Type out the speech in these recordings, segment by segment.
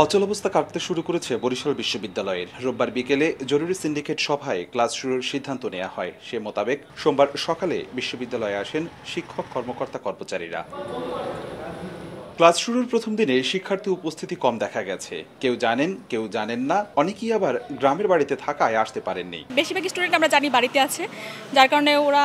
অচলাবস্থা কাটতে শুরু করেছে বরিশাল বিশ্ববিদ্যালয়ের। রোববার বিকেলে জরুরি সিন্ডিকেট সভায় ক্লাস শুরুর সিদ্ধান্ত নেওয়া হয়। সে মোতাবেক সোমবার সকালে বিশ্ববিদ্যালয়ে আসেন শিক্ষক, কর্মকর্তা, কর্মচারীরা। ক্লাস শুরুর প্রথম দিনে শিক্ষার্থী উপস্থিতি কম দেখা গেছে। কেউ জানেন, কেউ জানেন না, অনেকেই আবার গ্রামের বাড়িতে থাকায় আসতে পারেননি। বেশিরভাগ স্টুডেন্ট আমরা জানি বাড়িতে আছে, যার কারণে ওরা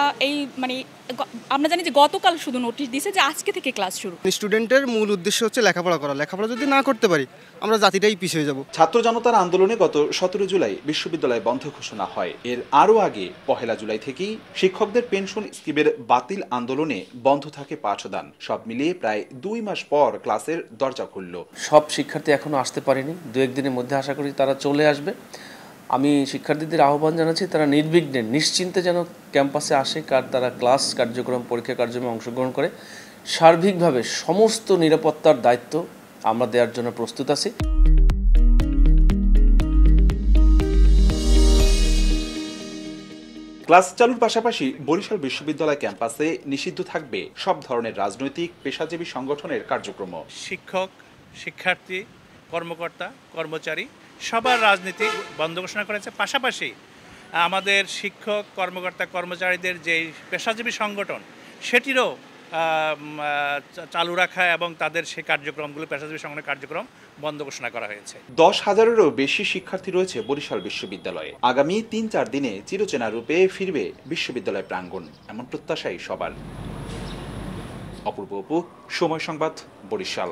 আমরা জানি যে গতকাল শুধু নোটিশ দিয়েছে যে আজকে থেকে ক্লাস শুরু। স্টুডেন্টের মূল উদ্দেশ্য হচ্ছে লেখাপড়া করা। লেখাপড়া যদি না করতে পারি আমরা জাতিটাই পিছিয়ে যাব। ছাত্র জনতার আন্দোলনে গত 17 জুলাই বিশ্ববিদ্যালয় বন্ধ ঘোষণা হয়। এর আরও আগে 1 জুলাই থেকেই শিক্ষকদের পেনশন স্কিমের বাতিল আন্দোলনে বন্ধ থাকে পাঠদান। সব মিলিয়ে প্রায় 2 মাস পর ক্লাসের দরজা খুলল। সব শিক্ষার্থী এখনো আসতে পারেনি, 2-1 দিনের মধ্যে আশা করি তারা চলে আসবে। আমি শিক্ষার্থীদের আহ্বান জানাচ্ছি তারা নির্বিঘ্নে নিশ্চিন্তে যেন ক্যাম্পাসে আসে, তারা ক্লাস কার্যক্রম, পরীক্ষা কার্যক্রমে অংশগ্রহণ করে। সার্বিকভাবে সমস্ত নিরাপত্তার দায়িত্ব আমরা দেওয়ার জন্য প্রস্তুত আছি। ক্লাস চালুর পাশাপাশি বরিশাল বিশ্ববিদ্যালয় ক্যাম্পাসে নিষিদ্ধ থাকবে সব ধরনের রাজনৈতিক, পেশাজীবী সংগঠনের কার্যক্রম। শিক্ষক, শিক্ষার্থী, কর্মকর্তা, কর্মচারী সবার রাজনীতি বন্ধ ঘোষণা করেছে। পাশাপাশি আমাদের শিক্ষক, কর্মকর্তা, কর্মচারীদের যে পেশাজীবী সংগঠন সেটিরও চালু রাখা এবং তাদের সেই কার্যক্রমগুলো, পেশাজীবী সংগঠনের কার্যক্রম বন্ধ ঘোষণা করা হয়েছে। 10,000-এরও বেশি শিক্ষার্থী রয়েছে বরিশাল বিশ্ববিদ্যালয়ে। আগামী 3-4 দিনে চিরচেনা রূপে ফিরবে বিশ্ববিদ্যালয় প্রাঙ্গণ, এমন প্রত্যাশাই সবার। অপূর্ব অপু, সময় সংবাদ, বরিশাল।